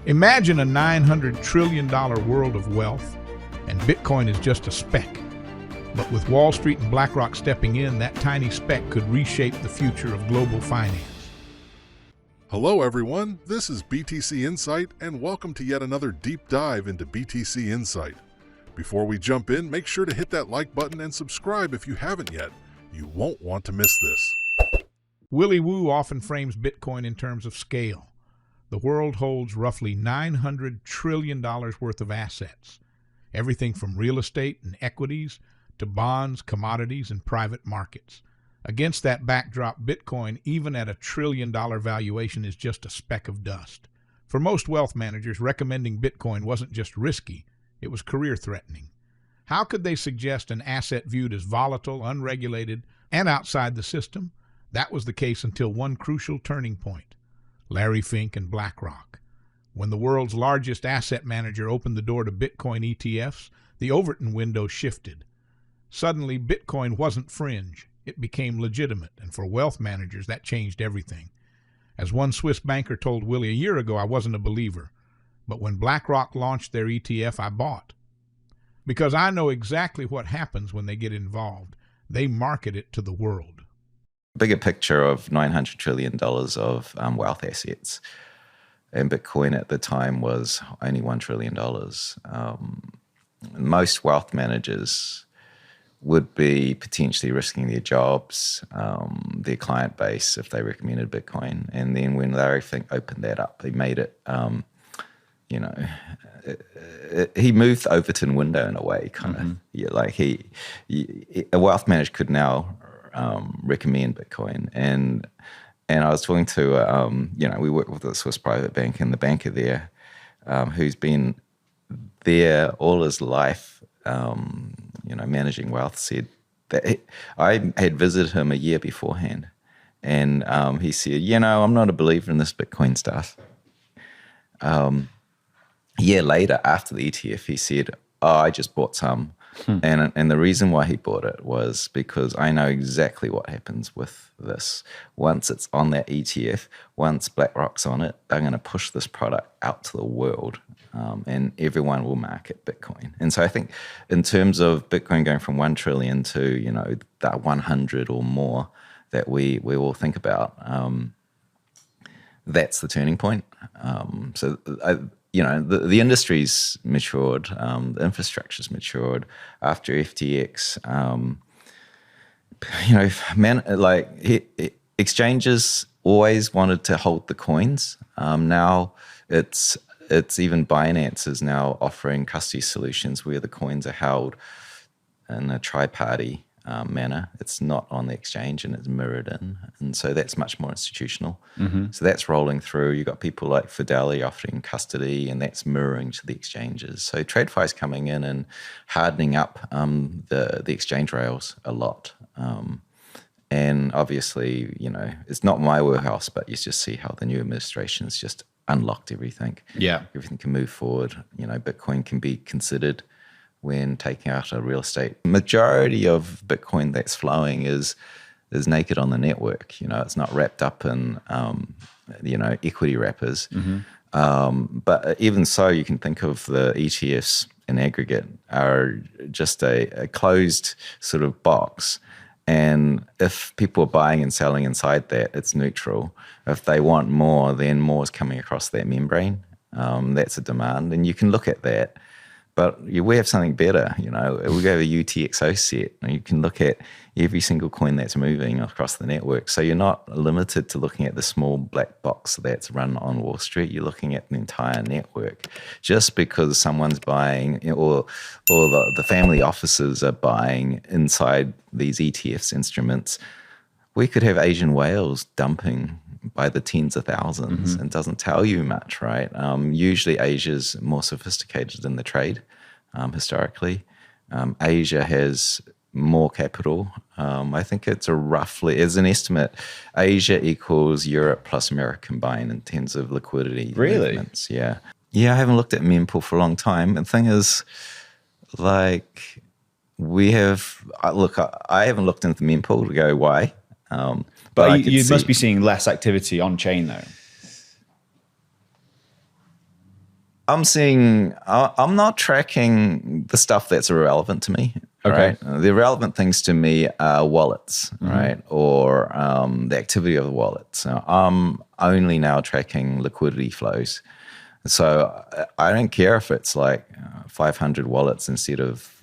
Imagine a $900 trillion world of wealth, and Bitcoin is just a speck. But with Wall Street and BlackRock stepping in, that tiny speck could reshape the future of global finance. Hello everyone, this is BTC Insight and welcome to yet another deep dive into BTC Insight. Before we jump in, make sure to hit that like button and subscribe if you haven't yet. You won't want to miss this. Willy often frames Bitcoin in terms of scale. The world holds roughly $900 trillion worth of assets, everything from real estate and equities to bonds, commodities, and private markets. Against that backdrop, Bitcoin, even at $1 trillion valuation, is just a speck of dust. For most wealth managers, recommending Bitcoin wasn't just risky, it was career-threatening. How could they suggest an asset viewed as volatile, unregulated, and outside the system? That was the case until one crucial turning point: Larry Fink and BlackRock. When the world's largest asset manager opened the door to Bitcoin ETFs, the Overton window shifted. Suddenly, Bitcoin wasn't fringe. It became legitimate, and for wealth managers, that changed everything. As one Swiss banker told Willy a year ago, I wasn't a believer. But when BlackRock launched their ETF, I bought. Because I know exactly what happens when they get involved. They market it to the world. Bigger picture of $900 trillion of wealth assets. And Bitcoin at the time was only $1 trillion. Most wealth managers would be potentially risking their jobs, their client base, if they recommended Bitcoin. And then when Larry Fink opened that up, he made it, he moved the Overton window in a way, kind of. Yeah, like a wealth manager could now recommend Bitcoin. And I was talking to, we work with a Swiss private bank, and the banker there, who's been there all his life, managing wealth, said that I had visited him a year beforehand. And he said, I'm not a believer in this Bitcoin stuff. A year later, after the ETF, he said, I just bought some. And the reason why he bought it was because I know exactly what happens with this. Once it's on that ETF, once BlackRock's on it, they're going to push this product out to the world, and everyone will market Bitcoin. And so I think in terms of Bitcoin going from 1 trillion to, that 100 or more that we all think about, that's the turning point. The industry's matured, the infrastructure's matured after FTX. Exchanges always wanted to hold the coins. Now it's even Binance is now offering custody solutions where the coins are held in a tri-party manner. It's not on the exchange and it's mirrored in. And so that's much more institutional. So that's rolling through. You've got people like Fidelity offering custody, and that's mirroring to the exchanges. So TradFi is coming in and hardening up the exchange rails a lot. And obviously, it's not my warehouse, but you just see how the new administration has just unlocked everything. Yeah. Everything can move forward. Bitcoin can be considered when taking out a real estate. Majority of Bitcoin that's flowing is naked on the network. It's not wrapped up in, equity wrappers. But even so, you can think of the ETFs in aggregate are just a closed sort of box. And if people are buying and selling inside that, it's neutral. If they want more, then more is coming across that membrane. That's a demand. And you can look at that. But we have something better, we have a UTXO set, and you can look at every single coin that's moving across the network. So you're not limited to looking at the small black box that's run on Wall Street. You're looking at the entire network. Just because someone's buying, or the family offices are buying inside these ETFs instruments, we could have Asian whales dumping by the tens of thousands and doesn't tell you much, right? Usually Asia's more sophisticated in the trade, historically. Asia has more capital. I think it's roughly, as an estimate, Asia equals Europe plus America combined in terms of liquidity. Really? Movements. Yeah. Yeah, I haven't looked at mempool for a long time. And the thing is, we have, I haven't looked into the mempool to go why. But you must be seeing less activity on chain though. I'm seeing, I'm not tracking the stuff that's irrelevant to me. Okay. Right? The relevant things to me are wallets, right? Or the activity of the wallet. So I'm only now tracking liquidity flows. So I don't care if it's like 500 wallets instead of,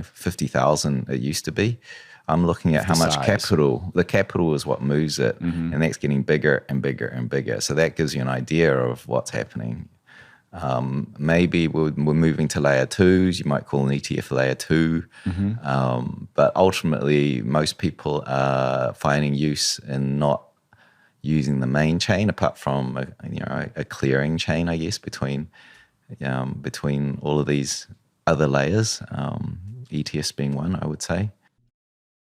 50,000 it used to be. I'm looking at how much capital. The capital is what moves it, and that's getting bigger and bigger and bigger. So that gives you an idea of what's happening. Maybe we're moving to layer 2s. You might call an ETF layer 2. But ultimately, most people are finding use in not using the main chain, apart from a clearing chain, I guess, between all of these other layers. ETFs being one, I would say.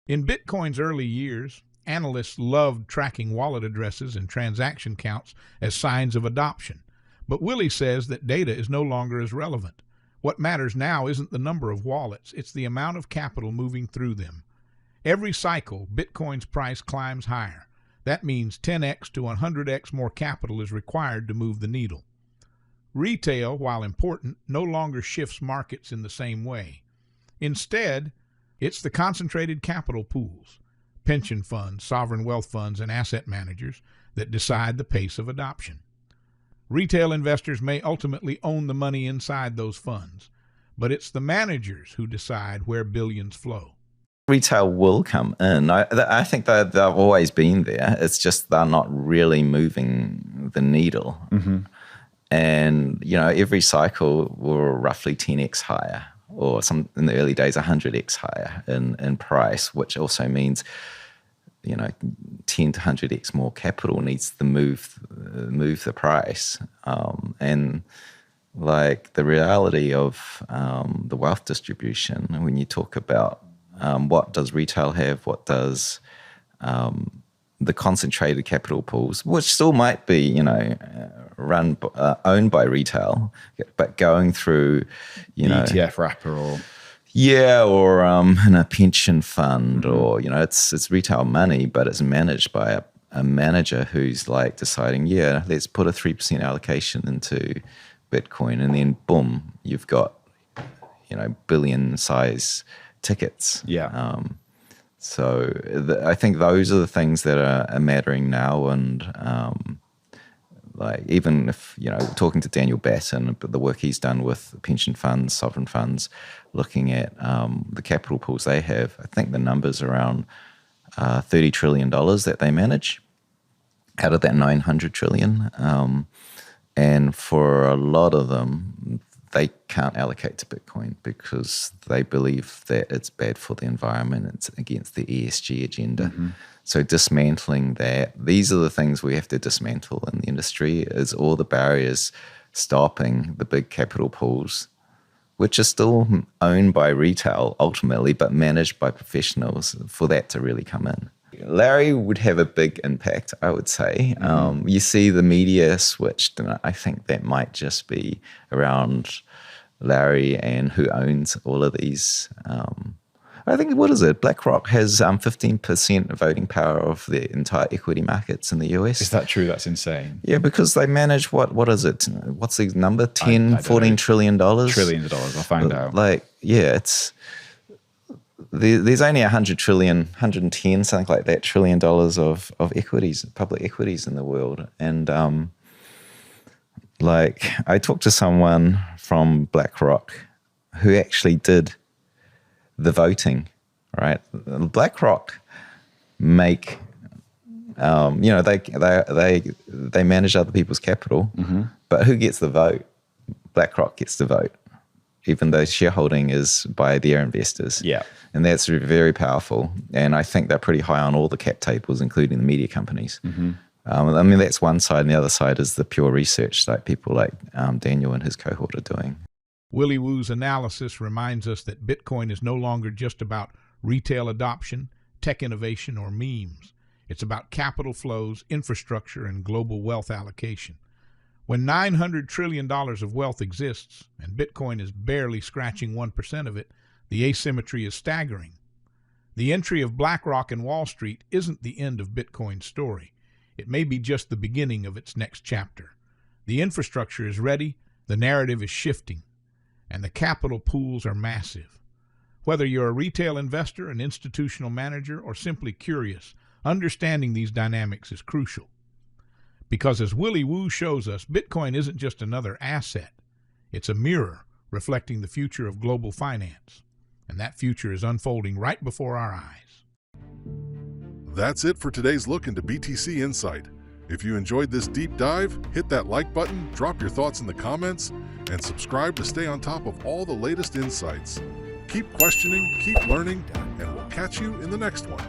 In Bitcoin's early years, analysts loved tracking wallet addresses and transaction counts as signs of adoption. But Willy says that data is no longer as relevant. What matters now isn't the number of wallets, it's the amount of capital moving through them. Every cycle, Bitcoin's price climbs higher. That means 10x to 100x more capital is required to move the needle. Retail, while important, no longer shifts markets in the same way. Instead, it's the concentrated capital pools, pension funds, sovereign wealth funds, and asset managers that decide the pace of adoption. Retail investors may ultimately own the money inside those funds, but it's the managers who decide where billions flow. Retail will come in. I think that they've always been there. It's just they're not really moving the needle. And, every cycle will roughly 10x higher, or in the early days 100x higher in price, which also means 10 to 100x more capital needs to move the price. And like the reality of the wealth distribution, when you talk about what does retail have, what does the concentrated capital pools, which still might be owned by retail, but going through ETF wrapper or in a pension fund, or it's retail money, but it's managed by a manager who's like deciding, let's put a 3% allocation into Bitcoin, and then boom, you've got billion size tickets. So I think those are the things that are mattering now, and like even if talking to Daniel Batten, but the work he's done with pension funds, sovereign funds, looking at the capital pools they have, I think the number's around $30 trillion that they manage out of that 900 trillion, and for a lot of them, they can't allocate to Bitcoin because they believe that it's bad for the environment. It's against the ESG agenda. So dismantling that, these are the things we have to dismantle in the industry, is all the barriers stopping the big capital pools, which are still owned by retail ultimately, but managed by professionals, for that to really come in. Larry would have a big impact, I would say. You see the media switched, and I think that might just be around Larry and who owns all of these. I think, what is it? BlackRock has 15% voting power of the entire equity markets in the US. Is that true? That's insane. Yeah, because they manage what is it? What's the number? 10, $14 trillion? Trillions of dollars, I'll find out. It's... There's only 100 trillion, 110, something like that, trillion dollars of equities, public equities in the world. And I talked to someone from BlackRock who actually did the voting, right? BlackRock make, they manage other people's capital, but who gets the vote? BlackRock gets the vote, even though shareholding is by their investors. And that's very powerful. And I think they're pretty high on all the cap tables, including the media companies. That's one side, and the other side is the pure research, like people like Daniel and his cohort are doing. Willy Woo's analysis reminds us that Bitcoin is no longer just about retail adoption, tech innovation, or memes. It's about capital flows, infrastructure, and global wealth allocation. When $900 trillion of wealth exists, and Bitcoin is barely scratching 1% of it, the asymmetry is staggering. The entry of BlackRock and Wall Street isn't the end of Bitcoin's story. It may be just the beginning of its next chapter. The infrastructure is ready, The narrative is shifting, and the capital pools are massive. Whether you're a retail investor, an institutional manager, or simply curious, understanding these dynamics is crucial. Because as Willy Woo shows us, Bitcoin isn't just another asset. It's a mirror reflecting the future of global finance. And that future is unfolding right before our eyes. That's it for today's look into BTC Insight. If you enjoyed this deep dive, hit that like button, drop your thoughts in the comments, and subscribe to stay on top of all the latest insights. Keep questioning, keep learning, and we'll catch you in the next one.